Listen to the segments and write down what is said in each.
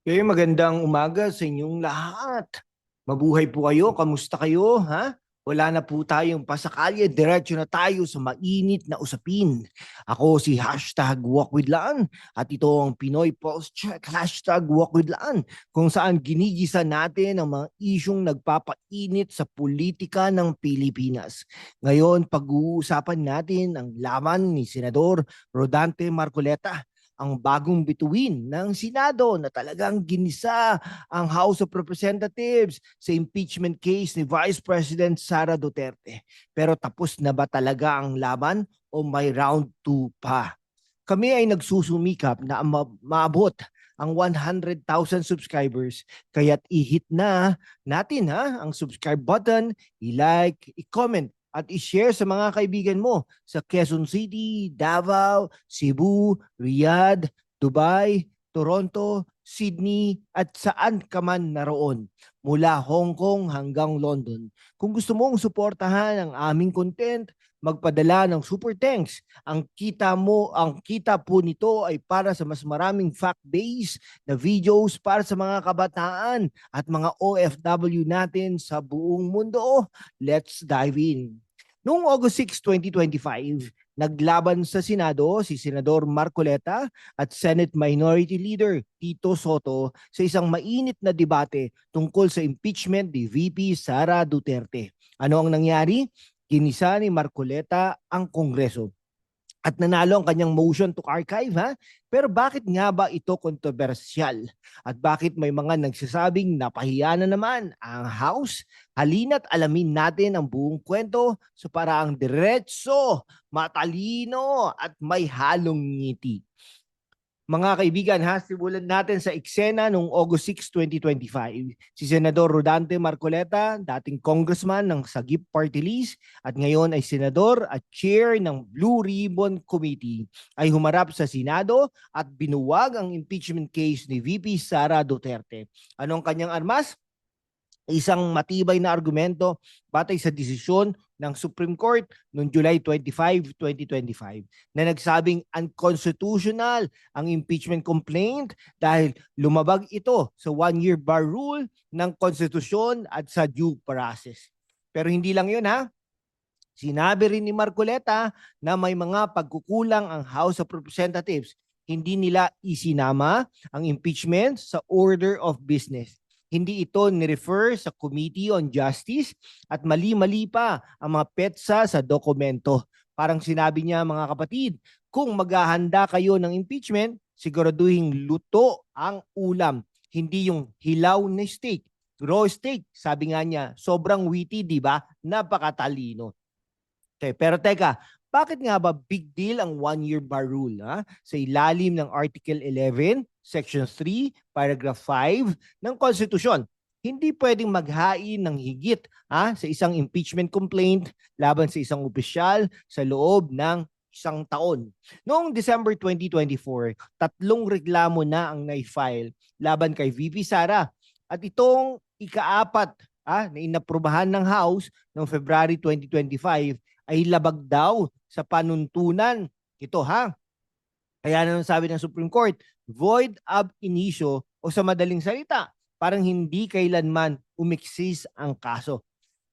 Magandang umaga sa inyong lahat. Mabuhay po kayo, kamusta kayo, ha? Wala na po tayong pasakalye, diretso na tayo sa mainit na usapin. Ako si #WalkWithLaan at ito ang Pinoy Pulse Check, #WalkWithLaan, kung saan ginigisa natin ang mga isyong nagpapainit sa politika ng Pilipinas. Ngayon, pag-uusapan natin ang laman ni Senador Rodante Marcoleta, ang bagong bituin ng Senado na talagang ginisa ang House of Representatives sa impeachment case ni Vice President Sara Duterte. Pero tapos na ba talaga ang laban o may round 2 pa? Kami ay nagsusumikap na maabot ang 100,000 subscribers, kaya't i-hit na natin ang subscribe button, i-like, i-comment at i-share sa mga kaibigan mo sa Quezon City, Davao, Cebu, Riyadh, Dubai, Toronto, Sydney at saan ka man naroon, mula Hong Kong hanggang London. Kung gusto mong suportahan ang aming content, magpadala ng super thanks. Ang kita po nito ay para sa mas maraming fact-based na videos para sa mga kabataan at mga OFW natin sa buong mundo. Let's dive in. Noong August 6, 2025, naglaban sa Senado si Senador Marcoleta at Senate Minority Leader Tito Soto sa isang mainit na debate tungkol sa impeachment ni VP Sara Duterte. Ano ang nangyari? Ginisa ni Marcoleta ang Kongreso at nanalo ang kanyang motion to archive, ha? Pero bakit nga ba ito kontrobersyal? At bakit may mga nagsasabing napahiya na naman ang House? Halina't alamin natin ang buong kwento sa paraang diretso, matalino at may halong ngiti. Mga kaibigan, simulan natin sa eksena noong August 6, 2025. Si Senador Rodante Marcoleta, dating congressman ng Sagip Party List at ngayon ay senador at chair ng Blue Ribbon Committee, ay humarap sa Senado at binuwag ang impeachment case ni VP Sara Duterte. Anong kanyang armas? Isang matibay na argumento batay sa desisyon ng Supreme Court noong July 25, 2025 na nagsabing unconstitutional ang impeachment complaint dahil lumabag ito sa one-year bar rule ng konstitusyon at sa due process. Pero hindi lang yun, ha? Sinabi rin ni Marcoleta na may mga pagkukulang ang House of Representatives. Hindi nila isinama ang impeachment sa order of business. Hindi ito ni-refer sa Committee on Justice at mali-mali pa ang mga petsa sa dokumento. Parang sinabi niya, mga kapatid, kung maghahanda kayo ng impeachment, siguraduhin luto ang ulam, hindi yung hilaw na steak. Raw steak, sabi nga niya, sobrang witty, di ba? Napakatalino. Okay, pero teka, bakit nga ba big deal ang one-year bar rule sa ilalim ng Article 11, Section 3, Paragraph 5 ng Konstitusyon? Hindi pwedeng maghain ng higit sa isang impeachment complaint laban sa isang opisyal sa loob ng isang taon. Noong December 2024, 3 reklamo na ang na-file laban kay VP Sara at itong ikaapat na inaprubahan ng House noong February 2025 ay labag daw sa panuntunan. Ito, kaya naman sabi ng Supreme Court, void ab initio o sa madaling salita, parang hindi kailanman umiksis ang kaso.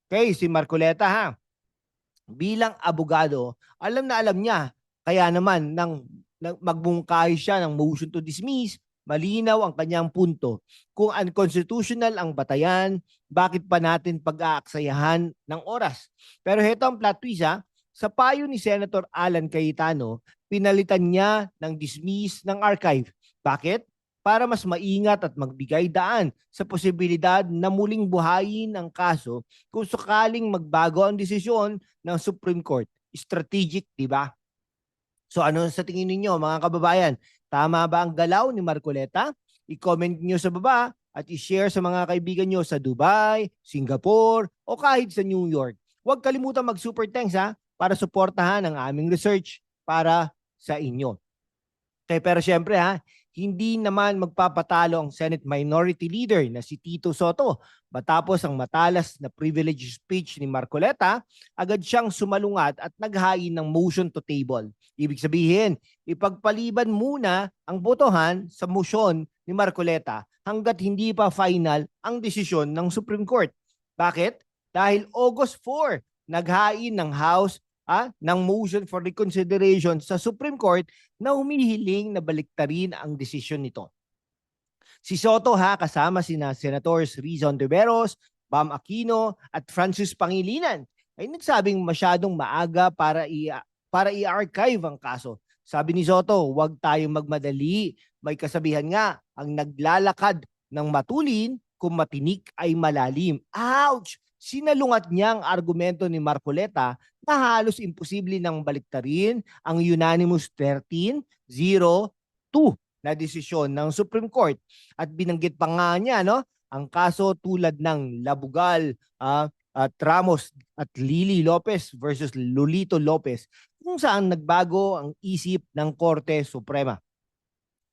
Okay, si Marcoleta, bilang abogado, alam na alam niya, kaya naman nang magbungkahi siya ng motion to dismiss, malinaw ang kanyang punto. Kung unconstitutional ang batayan, bakit pa natin pag-aaksayahan ng oras? Pero heto ang plot twist, sa payo ni Senator Alan Cayetano, pinalitan niya ng dismiss ng archive. Bakit? Para mas maingat at magbigay daan sa posibilidad na muling buhayin ang kaso kung sakaling magbago ang desisyon ng Supreme Court. Strategic, di ba? So ano sa tingin ninyo, mga kababayan? Tama ba ang galaw ni Marcoleta? I-comment nyo sa baba at i-share sa mga kaibigan nyo sa Dubai, Singapore o kahit sa New York. Huwag kalimutan mag-super thanks para suportahan ang aming research para sa inyo. Okay, pero syempre hindi naman magpapatalo ang Senate Minority Leader na si Tito Soto. Matapos ang matalas na privilege speech ni Marcoleta, agad siyang sumalungat at naghain ng motion to table. Ibig sabihin, ipagpaliban muna ang botohan sa motion ni Marcoleta hanggat hindi pa final ang desisyon ng Supreme Court. Bakit? Dahil August 4, naghain ng House ng motion for reconsideration sa Supreme Court na humihiling na baliktarin ang desisyon nito. Si Soto kasama sina Senators Rizon Tiveros, Bam Aquino at Francis Pangilinan ay nagsabing masyadong maaga para i-archive ang kaso. Sabi ni Soto, huwag tayong magmadali. May kasabihan nga, ang naglalakad ng matulin kung matinik ay malalim. Ouch! Sinalungat niya ang argumento ni Marcoleta na halos imposible nang baliktarin ang unanimous 13-0-2 na desisyon ng Supreme Court. At binanggit pa nga niya ang kaso tulad ng Labugal, Ramos at Lily Lopez versus Lolito Lopez kung saan nagbago ang isip ng Korte Suprema.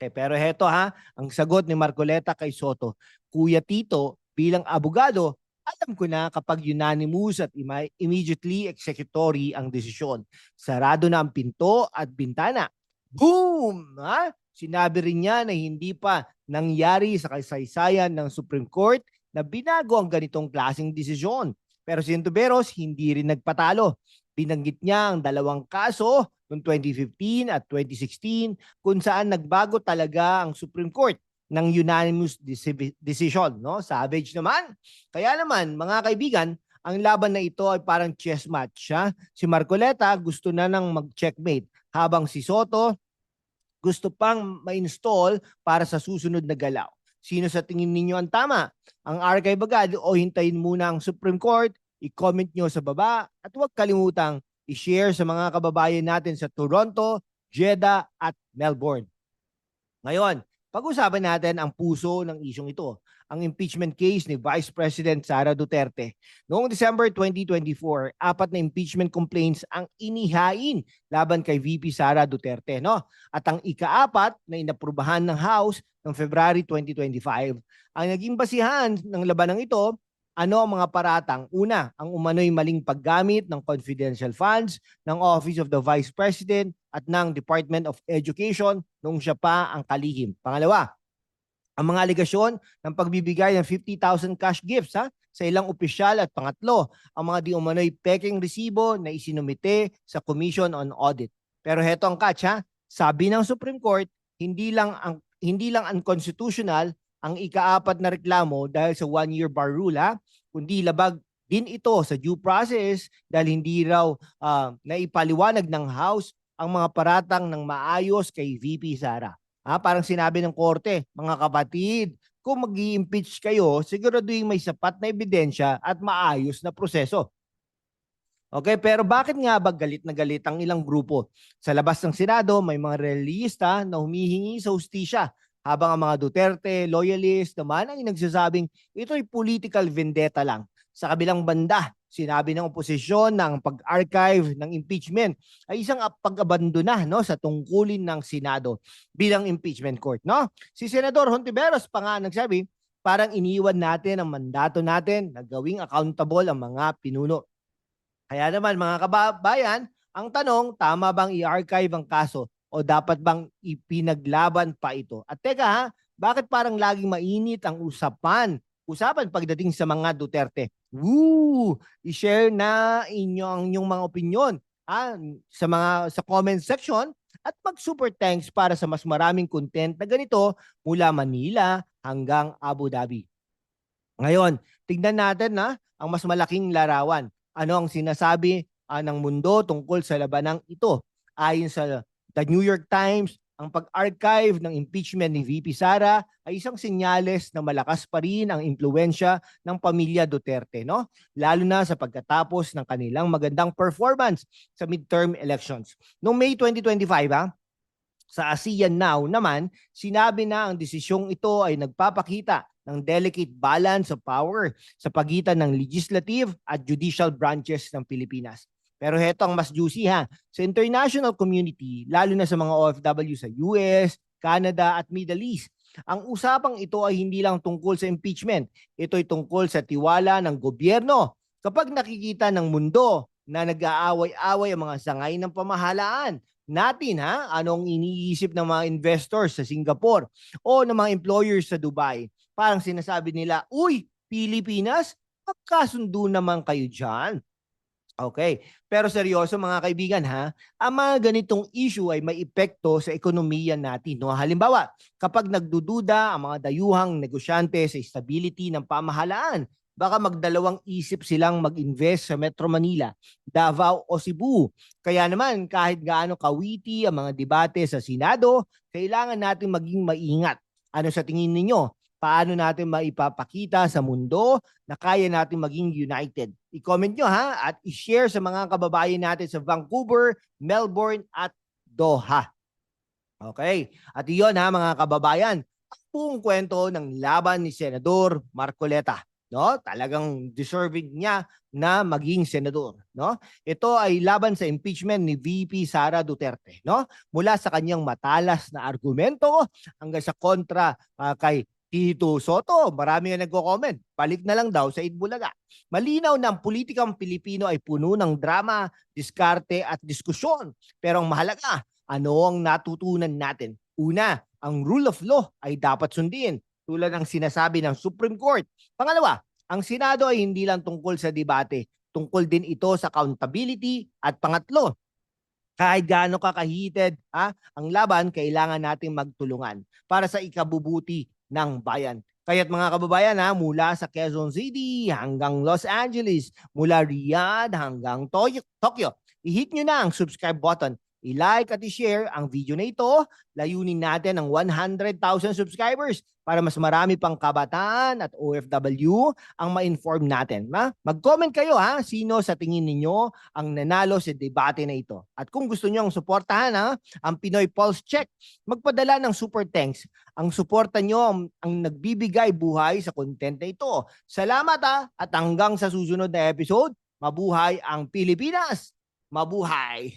Pero heto ang sagot ni Marcoleta kay Soto. Kuya Tito, bilang abogado, alam ko na kapag unanimous at immediately executory ang desisyon. Sarado na ang pinto at bintana. Boom! Sinabi rin niya na hindi pa nangyari sa kasaysayan ng Supreme Court na binago ang ganitong klaseng desisyon. Pero si Tiveros hindi rin nagpatalo. Binanggit niya ang dalawang kaso noong 2015 at 2016 kung saan nagbago talaga ang Supreme Court ng unanimous decision. Savage naman. Kaya naman, mga kaibigan, ang laban na ito ay parang chess match. Si Marcoleta gusto na nang mag-checkmate habang si Soto gusto pang ma-install para sa susunod na galaw. Sino sa tingin ninyo ang tama? Ang archive agad o hintayin muna ang Supreme Court? I-comment nyo sa baba at huwag kalimutang i-share sa mga kababayan natin sa Toronto, Jeddah at Melbourne. Ngayon, pag-usapan natin ang puso ng isyong ito, ang impeachment case ni Vice President Sara Duterte. Noong December 2024, 4 na impeachment complaints ang inihain laban kay VP Sara Duterte. At ang ika-4 na inaprubahan ng House noong February 2025. Ang naging basihan ng labanang ito, ano ang mga paratang? Una, ang umano'y maling paggamit ng confidential funds ng Office of the Vice President at ng Department of Education noong siya pa ang kalihim. Pangalawa, ang mga aligasyon ng pagbibigay ng 50,000 cash gifts sa ilang opisyal. At pangatlo, ang mga di umano'y peking resibo na isinumite sa Commission on Audit. Pero heto ang catch sabi ng Supreme Court, hindi lang unconstitutional ang ika-4 na reklamo dahil sa 1-year bar rule kundi labag din ito sa due process dahil hindi raw naipaliwanag ng House ang mga paratang ng maayos kay VP Sara. Parang sinabi ng korte, mga kapatid, kung mag-i-impeach kayo, siguraduhin may sapat na ebidensya at maayos na proseso. Okay, pero bakit nga ba galit na galit ang ilang grupo? Sa labas ng Senado, may mga realista na humihingi sa hustisya, habang ang mga Duterte, loyalist naman ay nagsasabing ito'y political vendetta lang. Sa kabilang banda, sinabi ng oposisyon na ang pag-archive ng impeachment ay isang pag-abandona sa tungkulin ng Senado bilang impeachment court. Si Senador Hontiveros pa nga nagsabi, parang iniwan natin ang mandato natin na gawing accountable ang mga pinuno. Kaya naman mga kababayan, ang tanong, tama bang i-archive ang kaso o dapat bang ipinaglaban pa ito? At teka bakit parang laging mainit ang usapan pagdating sa mga Duterte? I-share na ang inyong mga opinion sa comment section at mag-super thanks para sa mas maraming content na ganito mula Manila hanggang Abu Dhabi. Ngayon, tignan natin ang mas malaking larawan. Ano ang sinasabi ng mundo tungkol sa labanang ito? Ayon sa The New York Times, ang pag-archive ng impeachment ni VP Sara ay isang senyales na malakas pa rin ang impluwensya ng pamilya Duterte, lalo na sa pagkatapos ng kanilang magandang performance sa midterm elections. Noong May 2025, sa ASEAN Now naman, sinabi na ang desisyong ito ay nagpapakita ng delicate balance of power sa pagitan ng legislative at judicial branches ng Pilipinas. Pero heto ang mas juicy sa international community, lalo na sa mga OFW sa US, Canada at Middle East. Ang usapang ito ay hindi lang tungkol sa impeachment. Ito ay tungkol sa tiwala ng gobyerno. Kapag nakikita ng mundo na nag-aaway-away ang mga sangay ng pamahalaan, natin ha, anong iniisip ng mga investors sa Singapore o ng mga employers sa Dubai. Parang sinasabi nila, uy, Pilipinas, magkasundo naman kayo dyan. Okay. Pero seryoso mga kaibigan ha, ang mga ganitong issue ay may epekto sa ekonomiya natin. No? Halimbawa, kapag nagdududa ang mga dayuhang negosyante sa stability ng pamahalaan, baka magdalawang isip silang mag-invest sa Metro Manila, Davao o Cebu. Kaya naman kahit gaano kawiti ang mga debate sa Senado, kailangan natin maging maingat. Ano sa tingin ninyo? Paano natin maipapakita sa mundo na kaya natin maging united? I-comment nyo ha at i-share sa mga kababayan natin sa Vancouver, Melbourne at Doha. Okay. At iyon ha mga kababayan, ang buong kwento ng laban ni Senador Marcoleta. No? Talagang deserving niya na maging senador, no? Ito ay laban sa impeachment ni VP Sara Duterte, no? Mula sa kanyang matalas na argumento hanggang sa kontra kay Tito Soto, marami nga nagko-comment. Balik na lang daw sa Itbulaga. Malinaw na ang politikang Pilipino ay puno ng drama, diskarte at diskusyon. Pero ang mahalaga, ano ang natutunan natin? Una, ang rule of law ay dapat sundin tulad ng sinasabi ng Supreme Court. Pangalawa, ang Senado ay hindi lang tungkol sa debate, tungkol din ito sa accountability. At pangatlo, kahit gaano kakahited ang laban, kailangan nating magtulungan para sa ikabubuti ng bayan. Kaya't mga kababayan mula sa Quezon City hanggang Los Angeles, mula Riyadh hanggang Tokyo, i-hit nyo na ang subscribe button. I-like at i-share ang video na ito. Layunin natin ang 100,000 subscribers para mas marami pang kabataan at OFW ang ma-inform natin. Mag-comment kayo sino sa tingin ninyo ang nanalo sa debate na ito. At kung gusto nyo ang suportahan ang Pinoy Pulse Check, magpadala ng super thanks. Ang suporta nyo ang nagbibigay buhay sa content na ito. Salamat at hanggang sa susunod na episode, mabuhay ang Pilipinas! Mabuhay!